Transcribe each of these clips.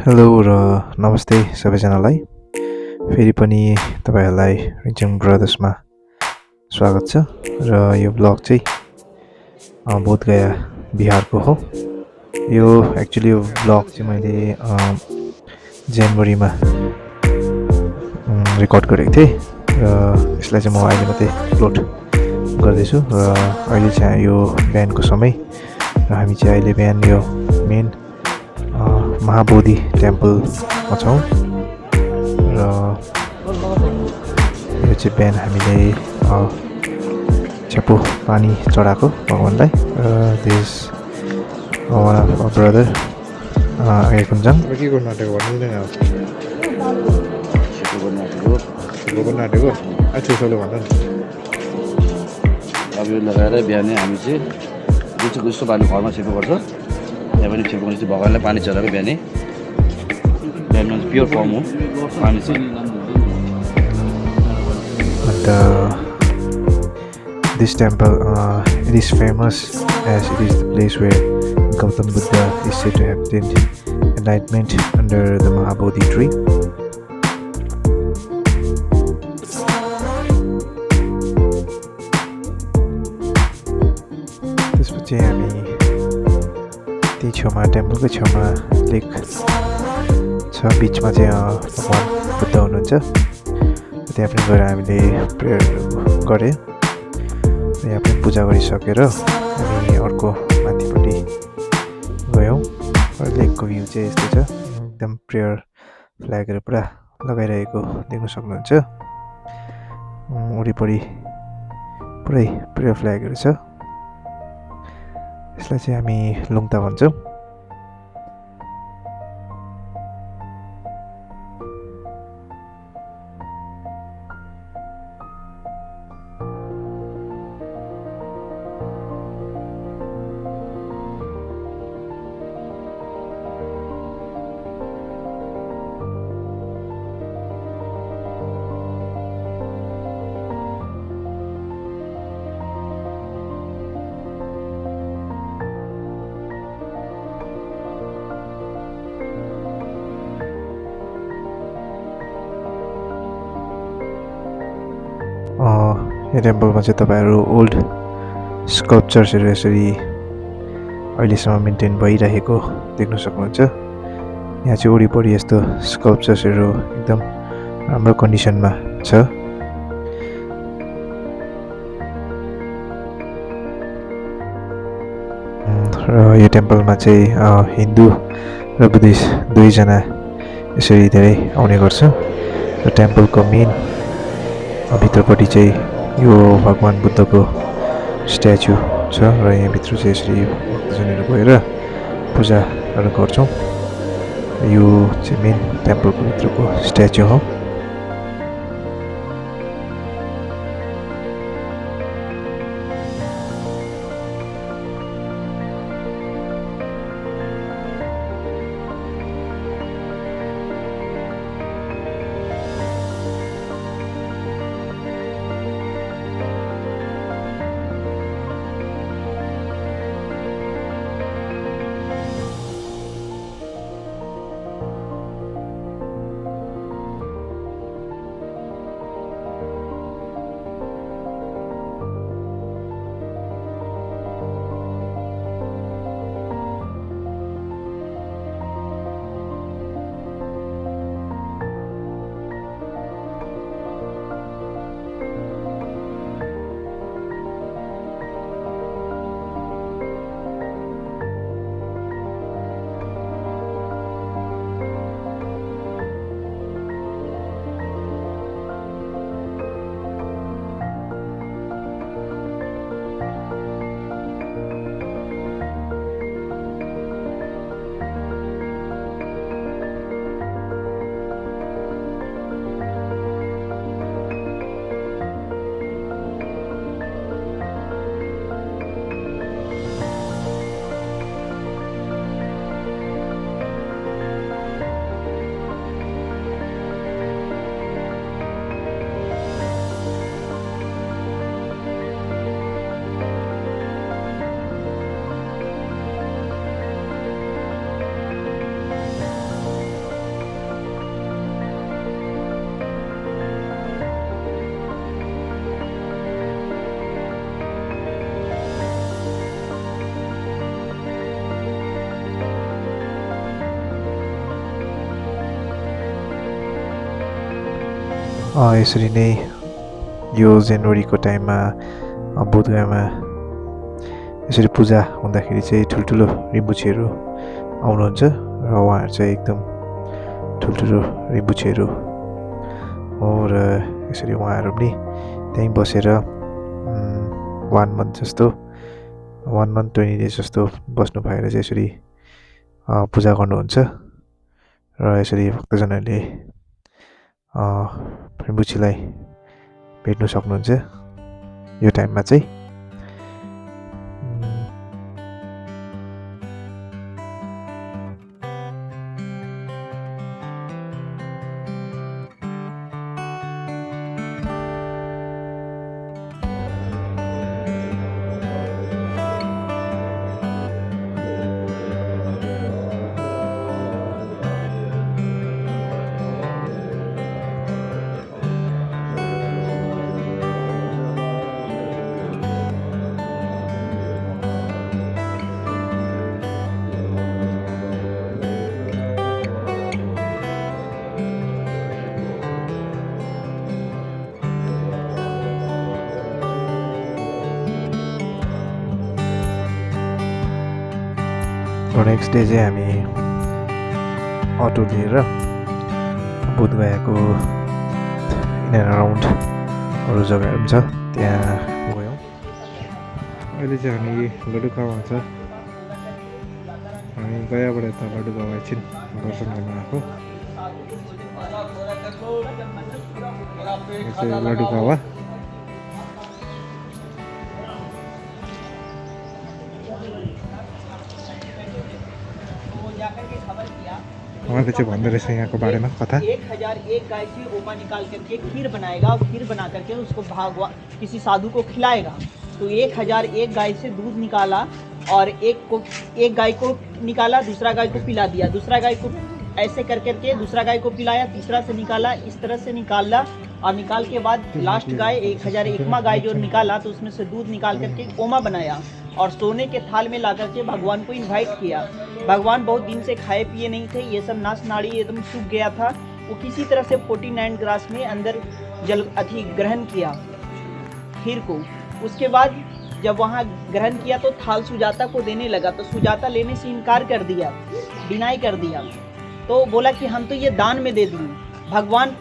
Hello र नमस्ते सबैजनालाई। फेरि पनि तपाईँहरूलाई रिजङ ब्रदर्समा स्वागत छ। र यो ब्लग चाहिँ बोधगया बिहारको हो। यो एक्चुअली यो ब्लग चाहिँ मैले जनवरीमा रेकर्ड गरेको थिएँ र यसलाई चाहिँ म अहिले मात्रै अपलोड गर्दैछु। र अहिले चाहिँ यो बिहानको समय र हामी चाहिँ अहिले बिहान यो मेन महाबोधि टेम्पलमा छौँ र यो चाहिँ बिहान हामीले छेपो पानी चढाएको भगवान्लाई। दिस वान अफ ब्रदर कुञ्जङ के गर्नु आँटेको भन्नु हुँदैन आँटेको छेउछाउले भन्दा नि अब यो लगाएर बिहानै हामी चाहिँ जुन चाहिँ गुस्सो पानी घरमा छिप्नुपर्छ त्यहाँ पनि छिप्नु चाहिँ भगवान्लाई पानी चढाएको बिहानै प्योर फर्म हो पानी चाहिँ। अन्त this temple it is famous as it is the place where Gautam Buddha is said to have attained enlightenment under the Mahabodhi tree. त्यसपछि हामी त्यही छेउमा टेम्पलकै छेउमा लेक छ, बिचमा चाहिँ भगवान् बुद्ध हुनुहुन्छ। त्यहाँ पनि गएर हामीले प्रेयरहरू गरे। यहाँ पनि पूजा गरिसकेर हामी अर्को माथिपट्टि गयौँ। लेकको भ्यू चाहिँ यस्तो छ, एकदम प्रेयर फ्ल्यागहरू पुरा लगाइरहेको देख्न सक्नुहुन्छ। वरिपरि पुरै प्रेयर फ्ल्यागहरू छ। यसलाई चाहिँ हामी लुङता भन्छौँ। यो टेम्पलमा चाहिँ तपाईँहरू ओल्ड स्कल्पचर्सहरू यसरी अहिलेसम्म मेन्टेन भइरहेको देख्न सक्नुहुन्छ। यहाँ चाहिँ वरिपरि यस्तो स्कल्पचर्सहरू एकदम राम्रो कन्डिसनमा छ। र यो टेम्पलमा चाहिँ हिन्दू र बुद्धिस्ट दुईजना यसरी धेरै आउने गर्छ। र टेम्पलको मेन भित्रपट्टि चाहिँ यो भगवान् बुद्धको स्ट्याचु छ र यहाँभित्र चाहिँ यसरी भक्तजनहरू गएर पूजाहरू गर्छौँ। यो चाहिँ मेन टेम्पलको भित्रको स्ट्याचु हो। यसरी नै यो जनवरीको टाइममा बोधगयामा यसरी पूजा हुँदाखेरि चाहिँ ठुल्ठुलो रिम्बुछेहरू आउनुहुन्छ र उहाँहरू चाहिँ एकदम ठुल्ठुलो रिम्बुछेहरू हो र यसरी उहाँहरू पनि त्यहीँ बसेर 1 मन्थ 20 डेज जस्तो बस्नु भएर चाहिँ यसरी पूजा गर्नुहुन्छ र यसरी भक्तजनहरूले रिम्बुछीलाई भेट्नु सक्नुहुन्छ यो टाइममा चाहिँ। नेक्स्ट डे चाहिँ हामी अटो लिएर बोधगयाको इन एन्ड अराउन्ड अरू जग्गाहरू पनि छ त्यहाँ गयौँ। अहिले चाहिँ हामी लड्डुगाउँ छ, हामी गयाबाट यता लड्डुगाउँ एकछिन दर्शन गर्न आएको। यो चाहिँ लड्डुगाउँ उहाँले चाहिँ भन्दो रहेछ यहाँको बारेमा कथा। 1001 गाय से ओमा निकाल करके खीर बनाएगा और खीर बना करके उसको भगवान किसी साधु को खिलाएगा। तो 1001 गाय से दूध निकाला और एक गाय को निकाला, दूसरा गाय को पिला दिया, दूसरा गाय को ऐसे कर करके दूसरा गाय को पिलाया, तीसरा से निकाला, इस तरह से निकाला और निकाल के बाद लास्ट गाय 1001वां गाय जो निकाला तो उसमें से दूध निकाल करके ओमा बनाया और सोने के थाल में ला करके भगवान को इनवाइट किया। भगवान बहुत दिन से खाए पिए नहीं थे, ये सब नाश नाड़ी एकदम सूख गया था। वो किसी तरह से 49 ग्रास में अंदर ग्रहण किया खीर को। उसके बाद जब वहाँ ग्रहण किया तो थाल सुजाता को देने लगा, तो सुजाता लेने से इनकार कर दिया, डिनाई कर दिया। तो बोला कि हम तो ये दान में दे दिए। भगवान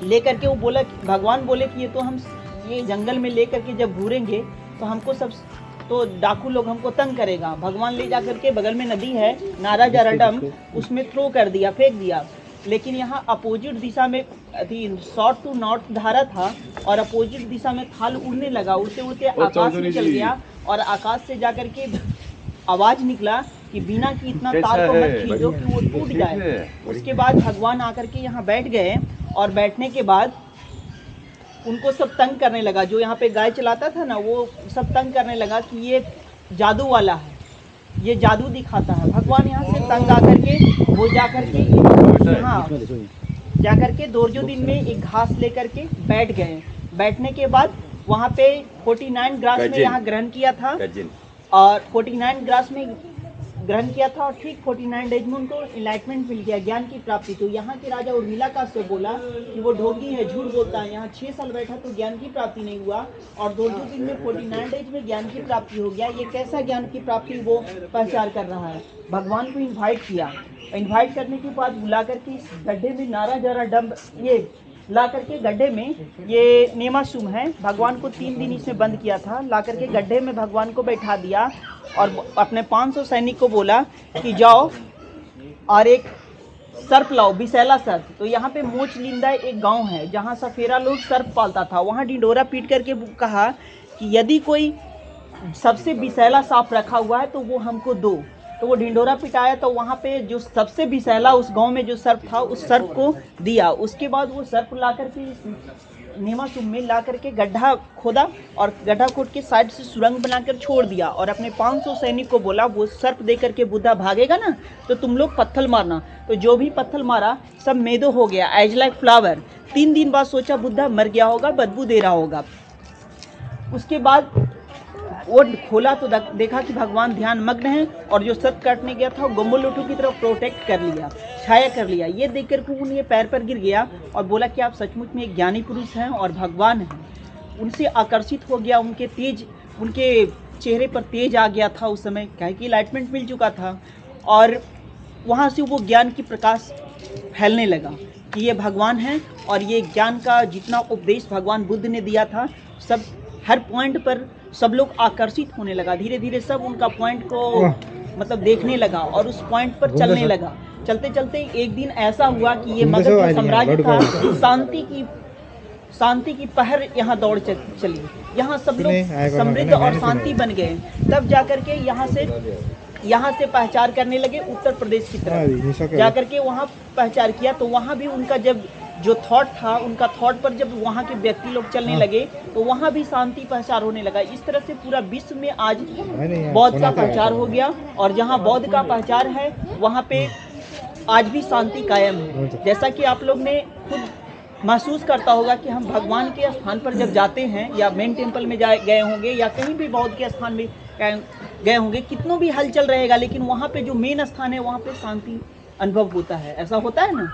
लेकर के वो बोला, भगवान बोले कि ये तो हम ये जंगल में लेकर के जब घूरेंगे तो हमको सब तो डाकू लोग हमको तंग करेगा। भगवान ले जाकर के बगल में नदी है नाराजारडम, उसमें थ्रो कर दिया, फेंक दिया। लेकिन यहाँ अपोजिट दिशा में साउथ टू नॉर्थ धारा था और अपोजिट दिशा में थाल उड़ने लगा, उड़ते उड़ते आकाश में चल गया और आकाश से जाकर के आवाज निकला कि बिना कि इतना तार को मत खींचो कि वो टूट जाए। उसके बाद भगवान आकर के यहाँ बैठ गए और बैठने के बाद उनको सब तंग करने लगा। जो यहाँ पे गाय चलाता था ना, वो सब तंग करने लगा कि ये जादू वाला है, ये जादू दिखाता है। भगवान यहाँ से तंग आकर के वो जाकर के हाँ जाकर के दोरजो दिन में एक घास लेकर के बैठ गए। बैठने के बाद वहाँ पे 49 ग्रास में यहाँ ग्रहण किया था और 49 ग्रास में ग्रहण किया था और ठीक 49 डेज में उनको इनलाइटमेंट मिल गया, ज्ञान की प्राप्ति। तो यहाँ के राजा उर्मिला का से बोला कि वो ढोंगी है, झूठ बोलता है, यहाँ 6 साल बैठा तो ज्ञान की प्राप्ति नहीं हुआ और 2 दिन में 49 डेज में ज्ञान की प्राप्ति हो गया। ये कैसा ज्ञान की प्राप्ति वो प्रचार कर रहा है। भगवान को इन्वाइट किया, इन्वाइट करने के बाद बुला करके इस गड्ढे में नारा जरा डम्ब ये ला करके गड्ढे में, ये नेमासुम है, भगवान को 3 दिन इसमें बंद किया था। ला करके गड्ढे में भगवान को बैठा दिया और अपने 500 सैनिक को बोला कि जाओ और एक सर्प लाओ, विषैला सर्प। तो यहाँ पे मोचलिंदा एक गांव है जहाँ सफेरा लोग सर्प पालता था। वहाँ डिंडोरा पीट करके कहा कि यदि कोई सबसे विषैला सांप रखा हुआ है तो वो हमको दो। तो वो ढिंडोरा पिटाया तो वहाँ पे जो सबसे विषैला उस गांव में जो सर्प था उस सर्प को दिया। उसके बाद वो सर्प ला करके नेमासुम में ला करके गड्ढा खोदा और गड्ढा खोद के साइड से सुरंग बनाकर छोड़ दिया और अपने 500 सैनिक को बोला वो सर्प दे करके बुद्धा भागेगा ना तो तुम लोग पत्थर मारना। तो जो भी पत्थर मारा सब मेदो हो गया, एज लाइक फ्लावर। 3 दिन बाद सोचा बुद्धा मर गया होगा, बदबू दे रहा होगा। उसके बाद वो खोला तो देखा कि भगवान ध्यान मग्न है, और जो सत काटने गया था वो गम्बुलुठू की तरफ प्रोटेक्ट कर लिया, छाया कर लिया। ये देख कर के उन्हें पैर पर गिर गया और बोला कि आप सचमुच में एक ज्ञानी पुरुष हैं और भगवान हैं। उनसे आकर्षित हो गया, उनके चेहरे पर तेज आ गया था उस समय, क्या है कि इलाइटमेंट मिल चुका था, और वहाँ से वो ज्ञान की प्रकाश फैलने लगा कि ये भगवान हैं, और ये ज्ञान का जितना उपदेश भगवान बुद्ध ने दिया था, सब हर पॉइंट पर सब लोग आकर्षित होने लगा। धीरे धीरे सब उनका पॉइंट को मतलब देखने लगा और उस पॉइंट पर चलने लगा। चलते चलते एक दिन ऐसा हुआ कि ये मगध जो साम्राज्य था, शांति की पहर यहाँ दौड़ चली। यहाँ सब लोग समृद्ध और शांति बन गए। तब जाकर के यहाँ से पहचान करने लगे उत्तर प्रदेश की तरफ। जाकर के वहाँ पहचान किया तो वहाँ भी उनका जो थॉट था, उनका थॉट पर जब वहाँ के व्यक्ति लोग चलने लगे तो वहाँ भी शांति प्रचार होने लगा। इस तरह से पूरा विश्व में आज बौद्ध का प्रचार हो गया, और जहाँ बौद्ध का प्रचार है वहाँ पे आज भी शांति कायम है। जैसा कि आप लोग ने खुद महसूस करता होगा कि हम भगवान के स्थान पर जब जाते हैं, या मेन टेम्पल में गए होंगे, या कहीं भी बौद्ध के स्थान में गए होंगे, कितनों भी हलचल रहेगा, लेकिन वहाँ पे जो मेन स्थान है वहाँ पे शांति अनुभव होता है। ऐसा होता है ना।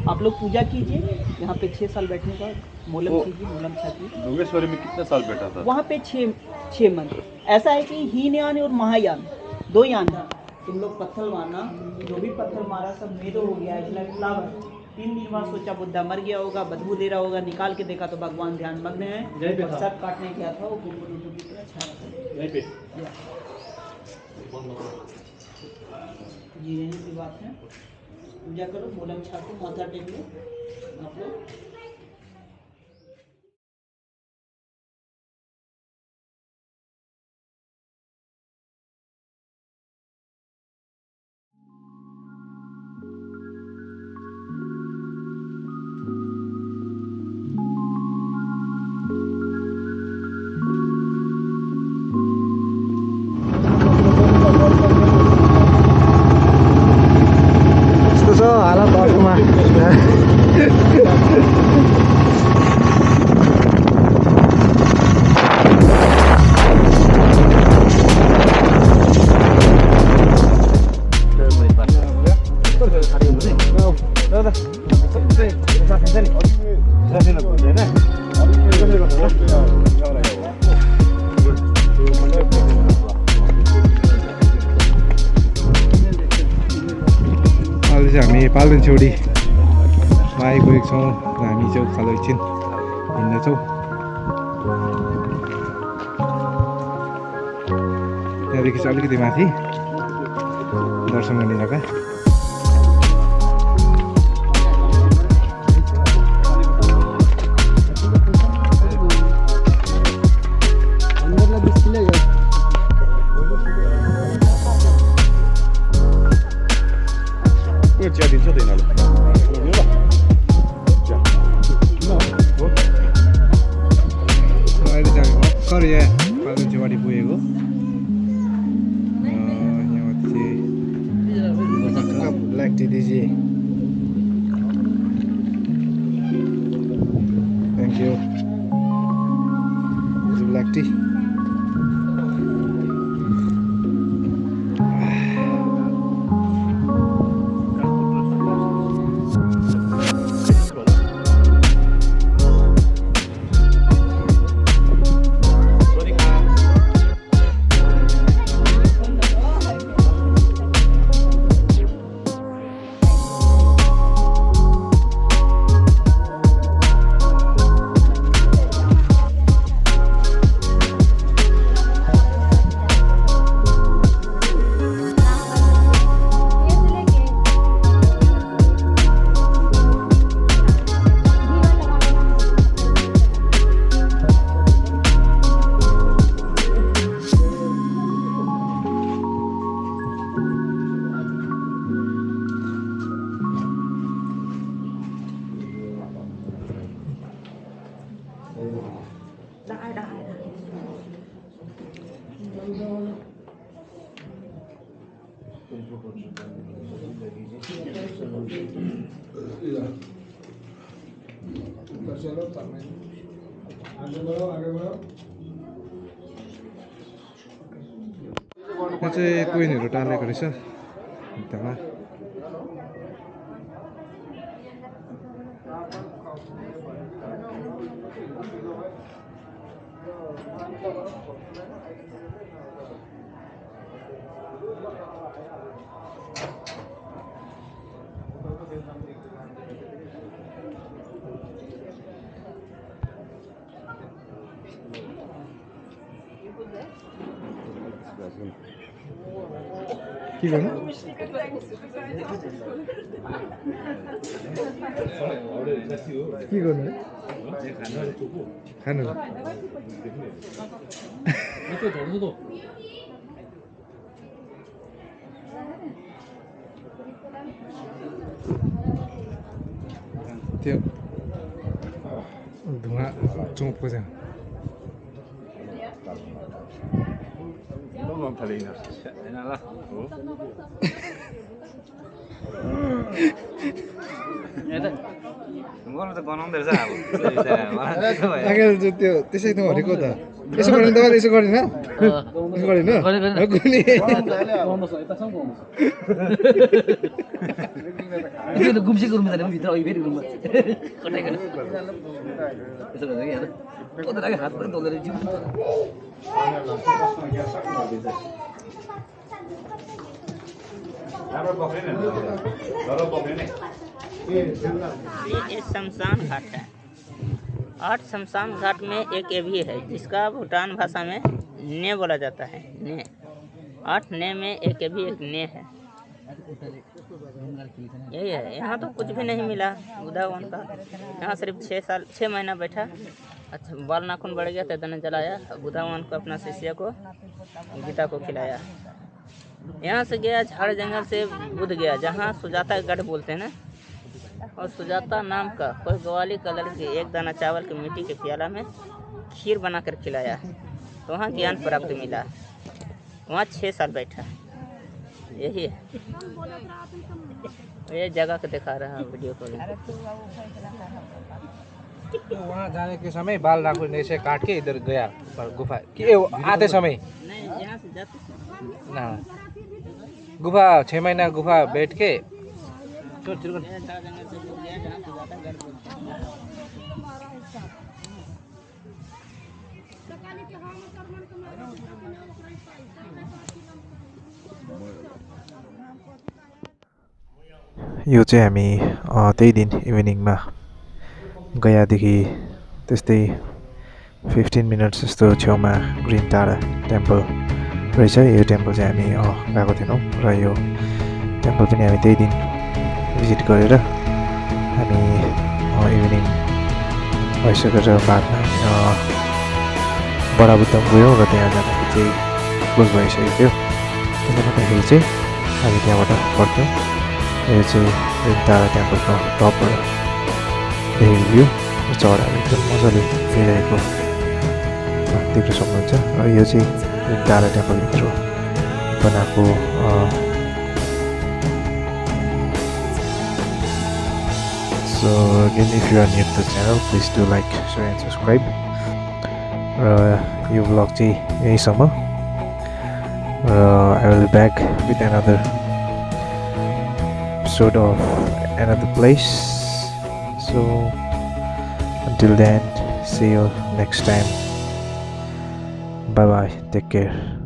आप लोग पूजा कीजिए, यहाँ पे 6 साल बैठने का मोलम कीजिए, मोलम छाती। योगेश्वरी में कितने साल बैठा था? वहाँ पे 6 मंथ। ऐसा है कि हीनयान और महायान 2 यान है। तुम लोग पत्थर मारना, जो भी पत्थर मारा सब मेदो हो गया, इसलिए फ्लावर। 3 दिन बाद सोचा बुद्धा मर गया होगा, बदबू दे रहा होगा, निकाल के देखा तो भगवान ध्यान मग्न है, और सर काटने गया था वो गम्बुलुठू की तरह छाया था। जी यही की बात है। पूजा करो, मोलम छातो, माथा टेक लो आप लोग। हालत अर्कोमा हामी पाल्देनछौरीमा आइपुगेको छौँ र हामी चाहिँ उकालो एकछिन हिँड्नेछौँ। त्यहाँदेखि चाहिँ अलिकति माथि दर्शन गर्ने जग्गा। भर्खर यहाँ पाल्देनछौरी पुगेको। यहाँ माथि ब्ल्याक टी दीजिए। Thank you. Black tea. चलो आगे बढ़ो। चाहिँ कोइनहरू टालेको रहेछ भित्तामा के गर्नु के गर्नु खानु त्यो धुवा चोपको छ त्यो त्यसै नभरेको त यसो गरेन तपाईँले यसो गरेन गुम्सेको रुममा जाने भित्र अघि फेरि रुममा कटाइ यसो गर्दा हात पनि धोँदै जिउ ये शमशान घाट है। 8 शमशान घाट में एक ये भी है जिसका भूटान भाषा में ने बोला जाता है। ने 8 ने में एक ये भी एक ने है। यही है। यहाँ तो कुछ भी नहीं मिला बुद्धा भगवान का। यहाँ सिर्फ 6 महीना बैठा। अच्छा बाल नाखून बढ़ गया तो दन जलाया। बुद्धा भगवान को अपना शिष्य को गीता को खिलाया। यहाँ से गया झाड़ जंगल से बुद्ध गया जहाँ सुजाता गढ़ बोलते हैं ना। और सुजाता नाम का कोई ग्वाली कलर के एक दाना चावल के मिट्टी के प्याला में खीर बनाकर खिलाया तो वहाँ ज्ञान प्राप्त मिला। वहाँ 6 साल बैठा। यही है। ये जगह को दिखा रहा है वीडियो कॉल। वहाँ जाने के समय बाल नाखून ऐसे काट के इधर गया पर गुफा कि आते समय नहीं यहाँ से जाते ना गुफा 6 महीना गुफा बैठ के यो चाहिँ हामी त्यही दिन इभिनिङमा गयादेखि त्यस्तै 15 मिनट्स जस्तो छेउमा ग्रिन टाडा टेम्पल रहेछ। यो टेम्पल चाहिँ हामी गएको थिएनौँ र यो टेम्पल पनि हामी त्यही दिन भिजिट गरेर हामी इभिनिङ भइसकेर बादमा बडा बुद्धम गयौँ र त्यहाँ जाँदाखेरि चाहिँ क्लोज भइसकेको थियो। त्यसले गर्दाखेरि चाहिँ हामी त्यहाँबाट फर्क्यौँ। यो चाहिँ ग्रिन टाडा टेम्पलको टपबाट देखेको भ्यू चराहरू एकदम मजाले हेरिरहेको देख्न सक्नुहुन्छ। र यो चाहिँ ग्रिन टाडा टेम्पलभित्र बनाएको So again, if you are new to the channel, please do like, share and subscribe. यो vlog चाहिँ यहीसम्म। I will be back with another episode of another place. So until then, see you next time. Bye bye. Take care.